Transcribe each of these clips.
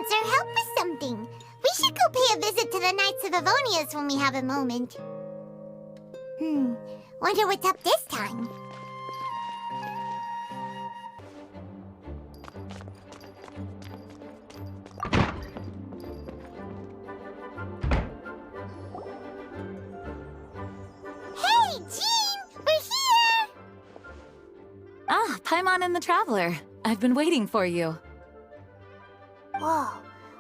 needs our help with something. We should go pay a visit to the Knights of Avonius when we have a moment. Wonder what's up this time. Hey, Jean! We're here! Ah, Paimon and the Traveler. I've been waiting for you. Whoa,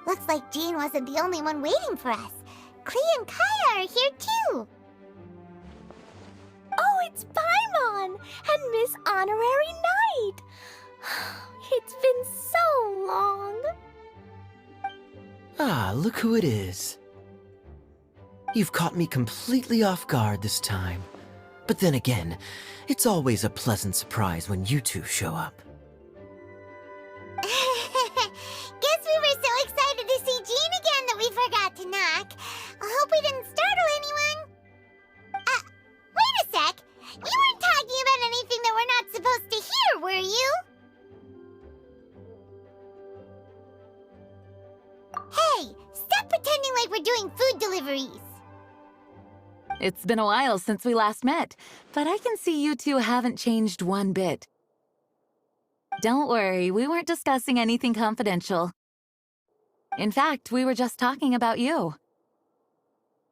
looks like Jean wasn't the only one waiting for us. Klee and Kaya are here too. Oh, it's Paimon and Miss Honorary Knight. It's been so long. Ah, look who it is. You've caught me completely off guard this time. But then again, it's always a pleasant surprise when you two show up. Guess we were so excited to see Jean again that we forgot to knock. I hope we didn't startle anyone. Wait a sec. You weren't talking about anything that we're not supposed to hear, were you? Hey, stop pretending like we're doing food deliveries. It's been a while since we last met, but I can see you two haven't changed one bit. Don't worry, we weren't discussing anything confidential. In fact, we were just talking about you.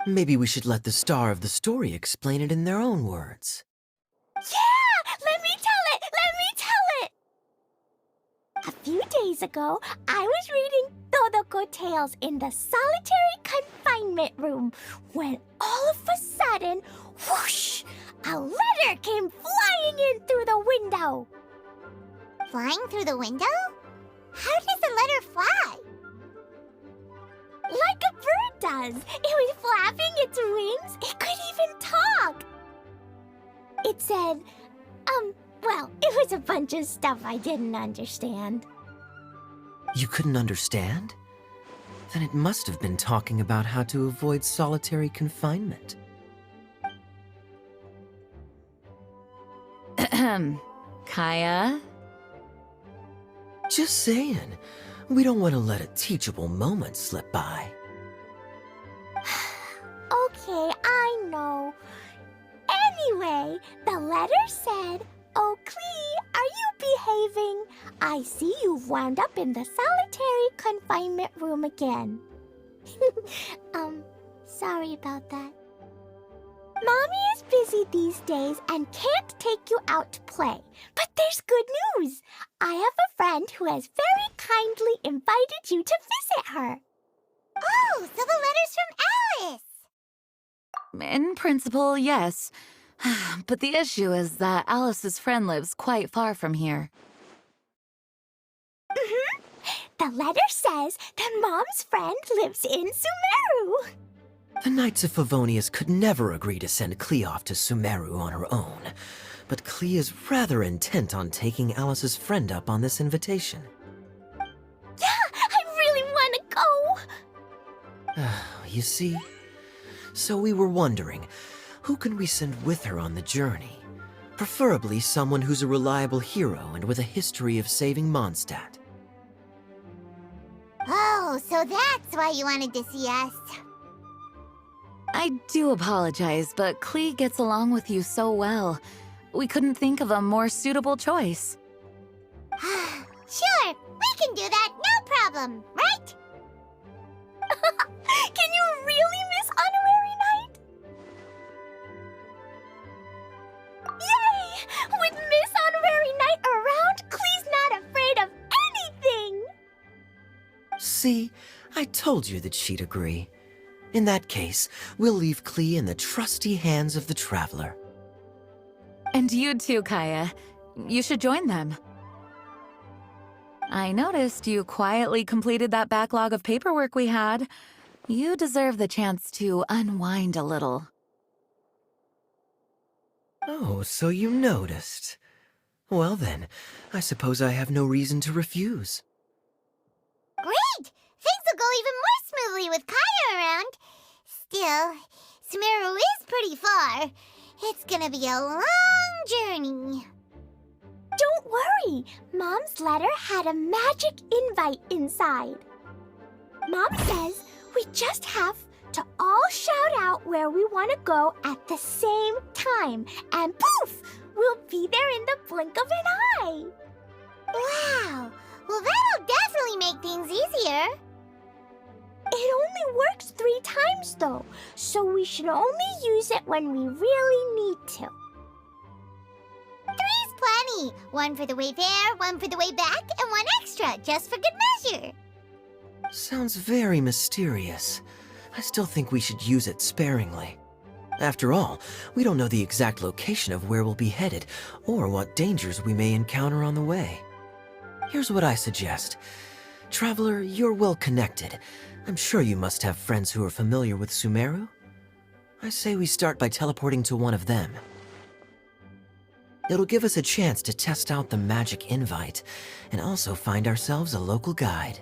Maybe we should let the star of the story explain it in their own words. Yeah! Let me tell it! Let me tell it! A few days ago, I was reading Todoko Tales in the solitary confinement room when all of a sudden, whoosh! A letter came flying in through the window. Flying through the window? How does a letter fly? Like a bird does. It was flapping its wings. It could even talk. It said, well, it was a bunch of stuff I didn't understand. You couldn't understand? Then it must have been talking about how to avoid solitary confinement. Kaya? Just saying. We don't want to let a teachable moment slip by. Okay, I know. Anyway, the letter said, "Oh, Klee, are you behaving? I see you've wound up in the solitary confinement room again." Sorry about that. Mommy is busy these days and can't take you out to play. But there's good news. I have a friend who has very kindly invited you to visit her. Oh, so the letter's from Alice! In principle, yes. But the issue is that Alice's friend lives quite far from here. The letter says that Mom's friend lives in Sumeru. The Knights of Favonius could never agree to send Klee off to Sumeru on her own, but Klee is rather intent on taking Alice's friend up on this invitation. Yeah, I really want to go. You see? So we were wondering, who can we send with her on the journey? Preferably someone who's a reliable hero and with a history of saving Mondstadt. Oh, so that's why you wanted to see us. I do apologize, but Klee gets along with you so well. We couldn't think of a more suitable choice. Sure, we can do that, no problem, right? Can you really, Miss Honorary Knight? Yay! With Miss Honorary Knight around, Klee's not afraid of anything! See, I told you that she'd agree. In that case, we'll leave Klee in the trusty hands of the Traveler. And you too, Kaya. You should join them. I noticed you quietly completed that backlog of paperwork we had. You deserve the chance to unwind a little. Oh, so you noticed. Well then, I suppose I have no reason to refuse. Great! Things will go even more smoothly with Kaya around. Still, Sumeru is pretty far. It's gonna be a long journey. Don't worry, Mom's letter had a magic invite inside. Mom says we just have to all shout out where we want to go at the same time, and poof! We'll be there in the blink of an eye. Wow! Well, that'll definitely make things easier. It only works 3 times, though, so we should only use it when we really need to. 3's plenty. 1 for the way there, 1 for the way back, and 1 extra, just for good measure. Sounds very mysterious. I still think we should use it sparingly. After all, we don't know the exact location of where we'll be headed, or what dangers we may encounter on the way. Here's what I suggest. Traveler, you're well connected. I'm sure you must have friends who are familiar with Sumeru. I say we start by teleporting to one of them. It'll give us a chance to test out the magic invite, and also find ourselves a local guide.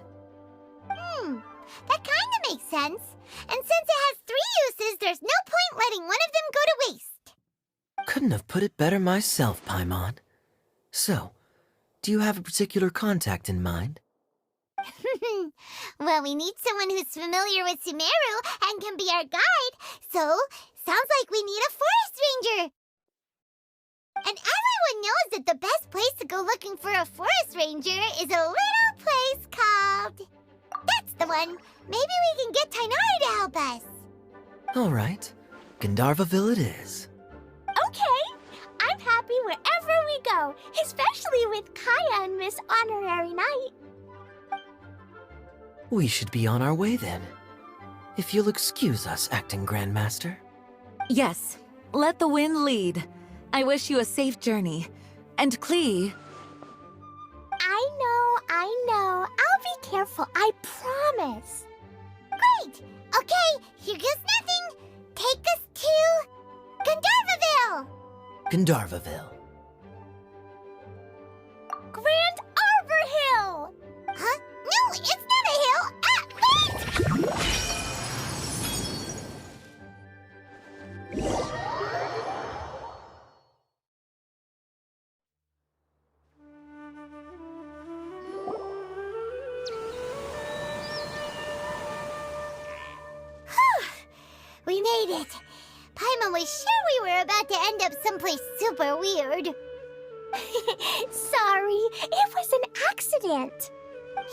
That kinda makes sense. And since it has 3 uses, there's no point letting one of them go to waste. Couldn't have put it better myself, Paimon. So, do you have a particular contact in mind? Well, we need someone who's familiar with Sumeru and can be our guide, so sounds like we need a forest ranger. And everyone knows that the best place to go looking for a forest ranger is a little place called... That's the one! Maybe we can get Tainari to help us. All right, Gandharvaville it is. Okay, I'm happy wherever we go, especially with Kaya and Miss Honorary Knight. We should be on our way then. If you'll excuse us, Acting Grandmaster. Yes, let the wind lead. I wish you a safe journey. And Klee, I know. I'll be careful, I promise. Great! Okay, here goes nothing. Take us to... Gandharvaville! Gandharvaville. Grand Arbor Hill! Huh? No, it's not a hill! Ah, wait! We made it. Paimon was sure we were about to end up someplace super weird. Sorry, it was an accident.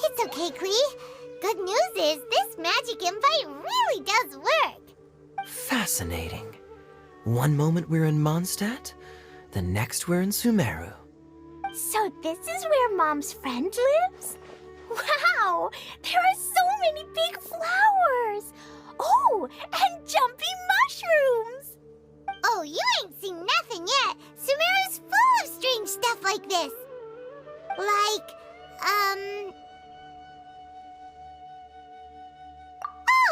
It's okay, Klee. Good news is this magic invite really does work. Fascinating. One moment we're in Mondstadt, the next we're in Sumeru. So this is where Mom's friend lives? Wow, there are so many big flowers. Oh, and jumping mushrooms! Oh, you ain't seen nothing yet. Sumeru's full of strange stuff like this. Like,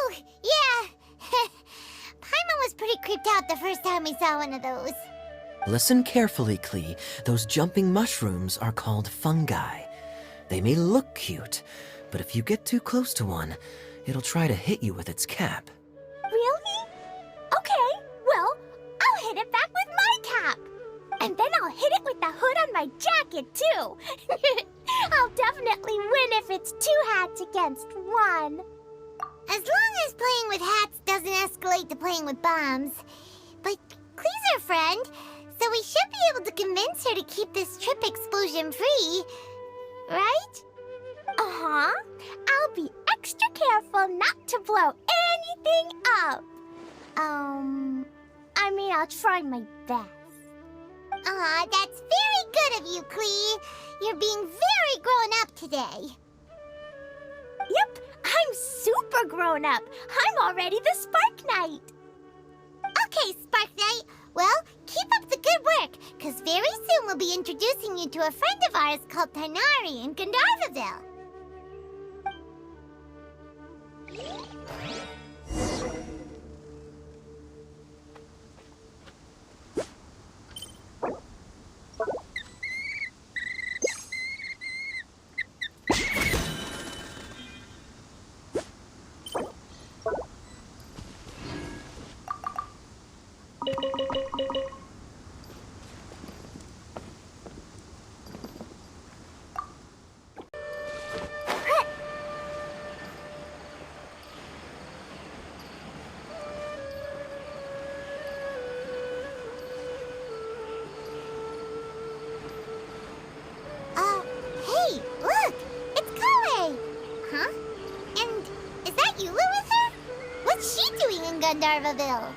Oh, yeah. Paimon was pretty creeped out the first time we saw one of those. Listen carefully, Klee. Those jumping mushrooms are called fungi. They may look cute, but if you get too close to one, it'll try to hit you with its cap. Really? Okay, well, I'll hit it back with my cap. And then I'll hit it with the hood on my jacket, too. I'll definitely win if it's 2 hats against 1. As long as playing with hats doesn't escalate to playing with bombs. But Klee's our friend, so we should be able to convince her to keep this trip explosion-free. Right? Uh-huh. I'll be extra careful not to blow anything up. I mean, I'll try my best. Aw, that's very good of you, Klee. You're being very grown up today. Yep, I'm super grown up. I'm already the Spark Knight. Okay, Spark Knight. Well, keep up the good work, because very soon we'll be introducing you to a friend of ours called Tainari in Gandharvaville. Hey, look! It's Klee! Huh? And is that Eula with her? What's she doing in Gandharvaville?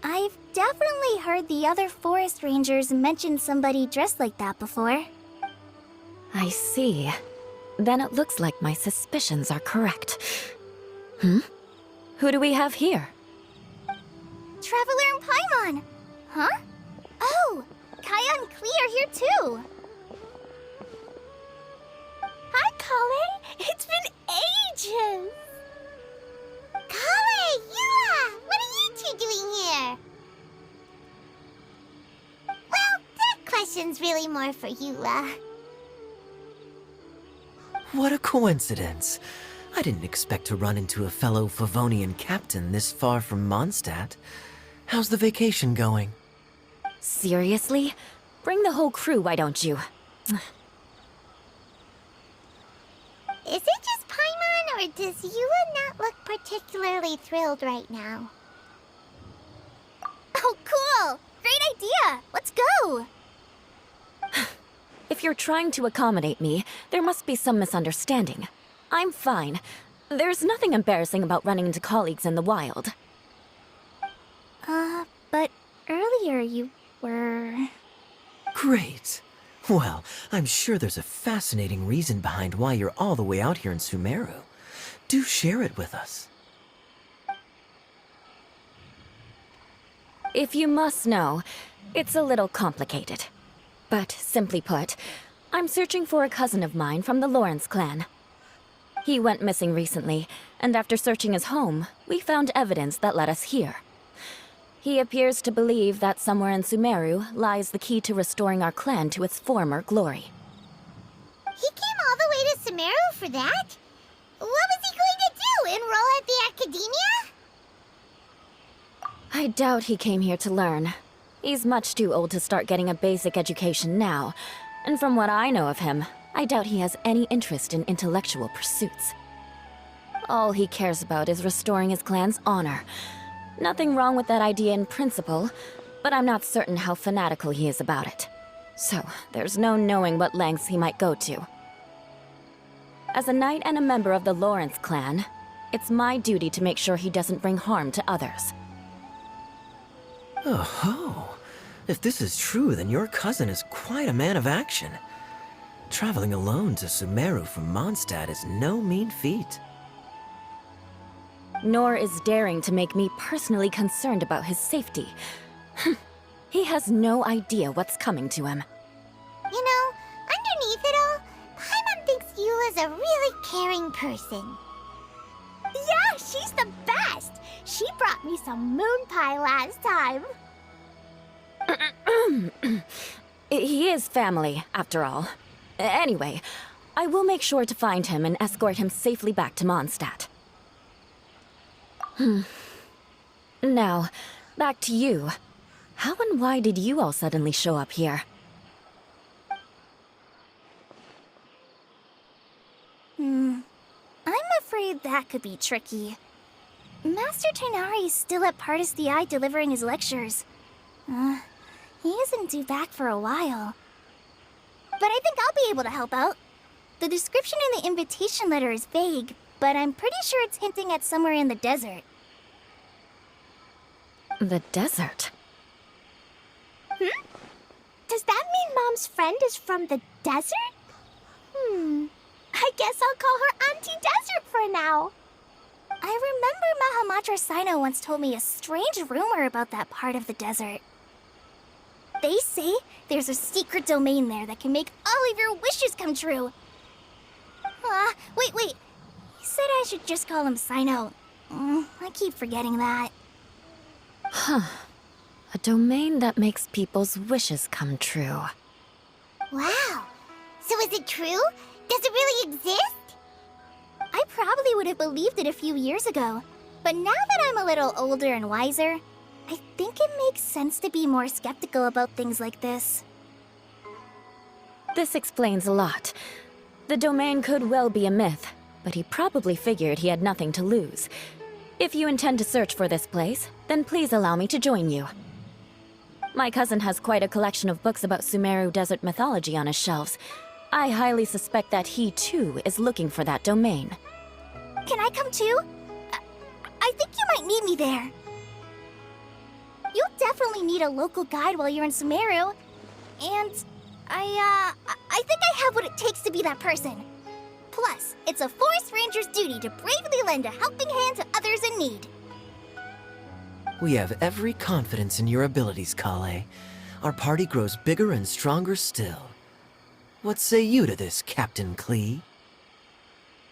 I've definitely heard the other forest rangers mention somebody dressed like that before. I see. Then it looks like my suspicions are correct. Hmm? Who do we have here? Traveler and Paimon! Huh? Oh! Kaya and Klee are here too! Hi, Klee! It's been ages! Klee! Eula! What are you two doing here? Well, that question's really more for Eula. What a coincidence. I didn't expect to run into a fellow Favonian captain this far from Mondstadt. How's the vacation going? Seriously? Bring the whole crew, why don't you? Is it just Paimon, or does Eula not look particularly thrilled right now? Oh, cool! Great idea! Let's go! If you're trying to accommodate me, there must be some misunderstanding. I'm fine. There's nothing embarrassing about running into colleagues in the wild. But earlier you were... Great. Well, I'm sure there's a fascinating reason behind why you're all the way out here in Sumeru. Do share it with us. If you must know, it's a little complicated. But simply put, I'm searching for a cousin of mine from the Lawrence clan. He went missing recently, and after searching his home, we found evidence that led us here. He appears to believe that somewhere in Sumeru lies the key to restoring our clan to its former glory. He came all the way to Sumeru for that? What was he going to do, enroll at the academia? I doubt he came here to learn. He's much too old to start getting a basic education now, and from what I know of him, I doubt he has any interest in intellectual pursuits. All he cares about is restoring his clan's honor. Nothing wrong with that idea in principle, but I'm not certain how fanatical he is about it. So, there's no knowing what lengths he might go to. As a knight and a member of the Lawrence clan, it's my duty to make sure he doesn't bring harm to others. Oh-ho. If this is true, then your cousin is quite a man of action. Traveling alone to Sumeru from Mondstadt is no mean feat. Nor is daring to make me personally concerned about his safety. He has no idea what's coming to him. You know, underneath it all, Paimon thinks Eula's a really caring person. Yeah, she's the best! She brought me some moon pie last time. He is family, after all. Anyway, I will make sure to find him and escort him safely back to Mondstadt. Now, back to you. How and why did you all suddenly show up here? I'm afraid that could be tricky. Master Tighnari's still at Partis the Eye delivering his lectures. He isn't due back for a while. But I think I'll be able to help out. The description in the invitation letter is vague, but I'm pretty sure it's hinting at somewhere in the desert. The desert? Does that mean Mom's friend is from the desert? I guess I'll call her Auntie Desert for now. I remember Mahamatra Sino once told me a strange rumor about that part of the desert. They say there's a secret domain there that can make all of your wishes come true. Wait. He said I should just call him Sino. I keep forgetting that. A domain that makes people's wishes come true. Wow. So is it true? Does it really exist? I probably would have believed it a few years ago. But now that I'm a little older and wiser, I think it makes sense to be more skeptical about things like this. This explains a lot. The domain could well be a myth, but he probably figured he had nothing to lose. If you intend to search for this place, then please allow me to join you. My cousin has quite a collection of books about Sumeru desert mythology on his shelves. I highly suspect that he, too, is looking for that domain. Can I come too? I think you might need me there. You'll definitely need a local guide while you're in Sumeru. And I think I have what it takes to be that person. Plus, it's a forest ranger's duty to bravely lend a helping hand to others in need. We have every confidence in your abilities, Klee. Our party grows bigger and stronger still. What say you to this, Captain Klee?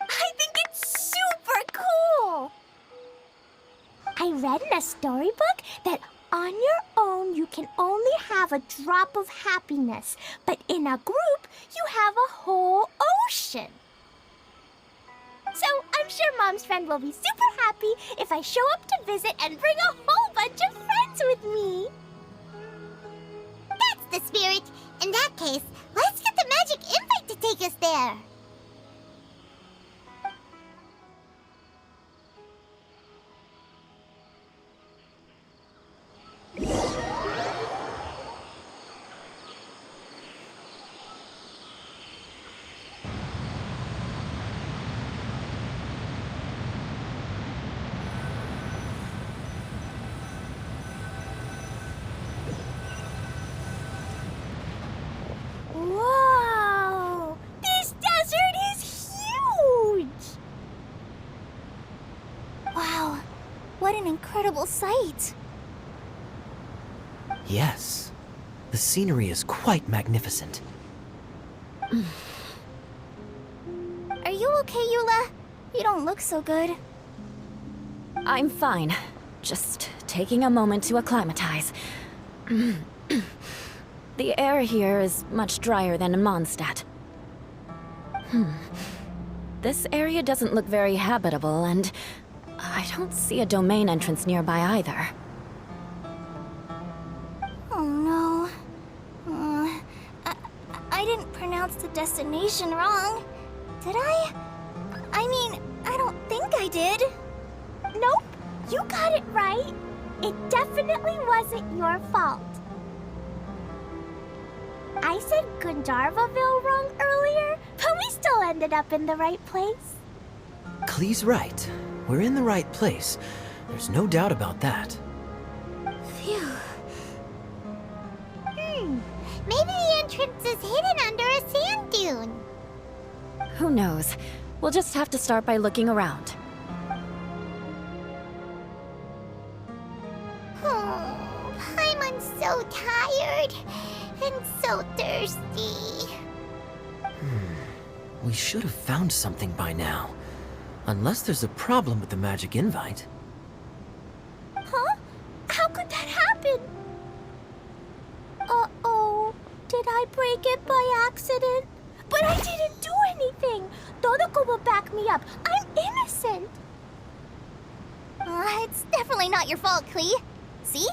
I think it's super cool! I read in a storybook that on your own you can only have a drop of happiness, but in a group you have a whole ocean. So I'm sure Mom's friend will be super happy if I show up to visit and bring a whole bunch of friends with me. That's the spirit. In that case, let's get the magic invite to take us there. Whoa! This desert is huge! Wow, what an incredible sight. Yes. The scenery is quite magnificent. Are you okay, Eula? You don't look so good. I'm fine. Just taking a moment to acclimatize. The air here is much drier than in Mondstadt. This area doesn't look very habitable, and I don't see a domain entrance nearby either. Oh no. I didn't pronounce the destination wrong. Did I? I mean, I don't think I did. Nope, you got it right. It definitely wasn't your fault. I said Gandharvaville wrong earlier, but we still ended up in the right place. Klee's right. We're in the right place. There's no doubt about that. Phew. Maybe the entrance is hidden under a sand dune. Who knows? We'll just have to start by looking around. Oh, Paimon's so tired and so thirsty. We should have found something by now. Unless there's a problem with the magic invite. Huh? How could that happen? Uh-oh. Did I break it by accident? But I didn't do anything. Todoko will back me up. I'm innocent. It's definitely not your fault, Klee. See?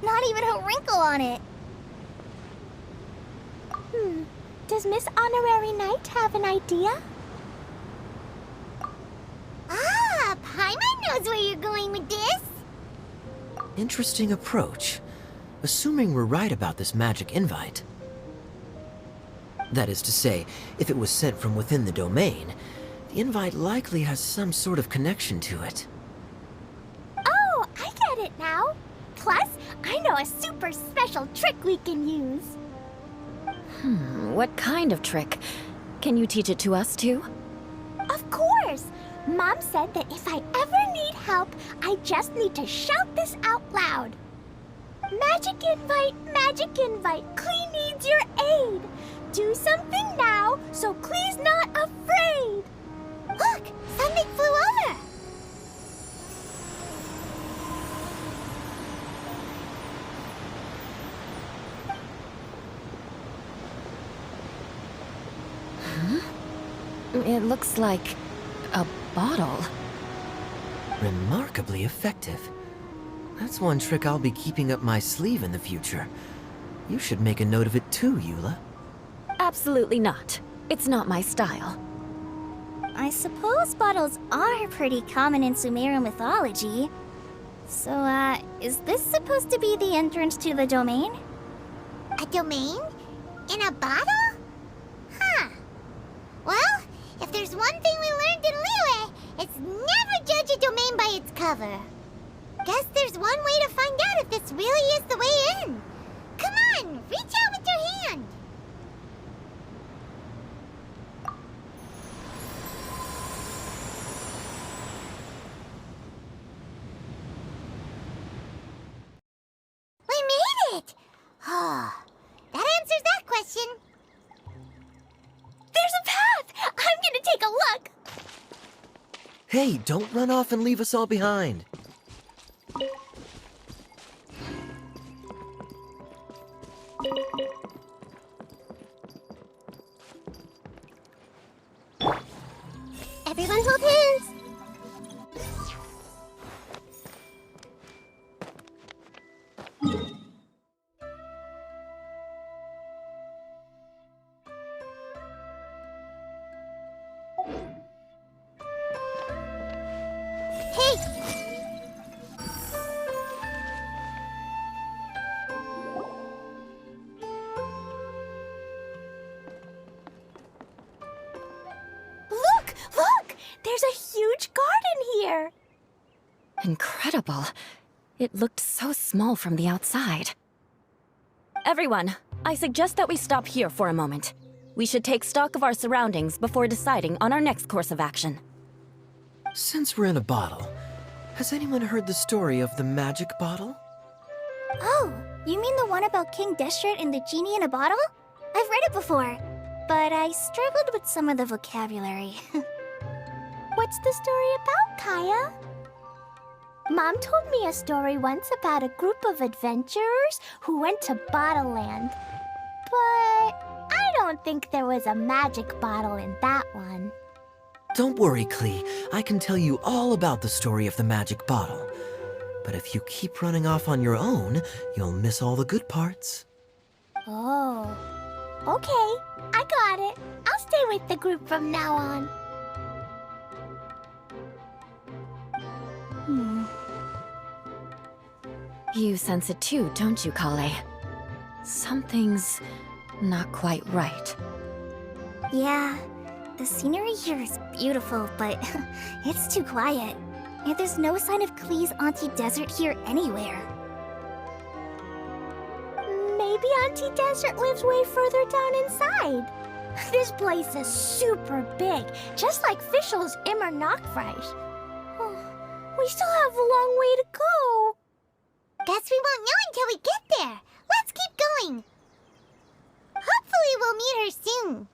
Not even a wrinkle on it. Does Miss Honorary Knight have an idea? Ah, Paimon knows where you're going with this. Interesting approach. Assuming we're right about this magic invite. That is to say, if it was sent from within the domain, the invite likely has some sort of connection to it. Oh, I get it now. Plus, I know a super special trick we can use. What kind of trick? Can you teach it to us too? Of course! Mom said that if I ever need help, I just need to shout this out loud. Magic invite, Klee needs your aid. Do something now so Klee's not afraid. Look, something flew over. It looks like a bottle. Remarkably effective. That's one trick I'll be keeping up my sleeve in the future. You should make a note of it too, Eula. Absolutely not. It's not my style. I suppose bottles are pretty common in Sumeru mythology. So, is this supposed to be the entrance to the domain? A domain? In a bottle? Huh. Well, if there's one thing we learned in Liyue, it's never judge a domain by its cover. Guess there's one way to find out if this really is the way in. Come on, reach out with your hand. We made it! Oh, that answers that question. There's a path! I'm gonna take a look! Hey, don't run off and leave us all behind. Everyone hold hands! Look! There's a huge garden here! Incredible. It looked so small from the outside. Everyone, I suggest that we stop here for a moment. We should take stock of our surroundings before deciding on our next course of action. Since we're in a bottle, has anyone heard the story of the magic bottle? Oh, you mean the one about King Deshret and the genie in a bottle? I've read it before, but I struggled with some of the vocabulary. What's the story about, Kaya? Mom told me a story once about a group of adventurers who went to Bottle Land. But I don't think there was a magic bottle in that one. Don't worry, Klee. I can tell you all about the story of the magic bottle. But if you keep running off on your own, you'll miss all the good parts. Oh. Okay, I got it. I'll stay with the group from now on. You sense it too, don't you, Kale? Something's not quite right. Yeah, the scenery here is beautiful, but it's too quiet. And there's no sign of Klee's Auntie Desert here anywhere. Maybe Auntie Desert lives way further down inside. This place is super big, just like Fischl's Immer Nachtreich. Oh, we still have a long way to go. Guess we won't know until we get there. Let's keep going. Hopefully we'll meet her soon.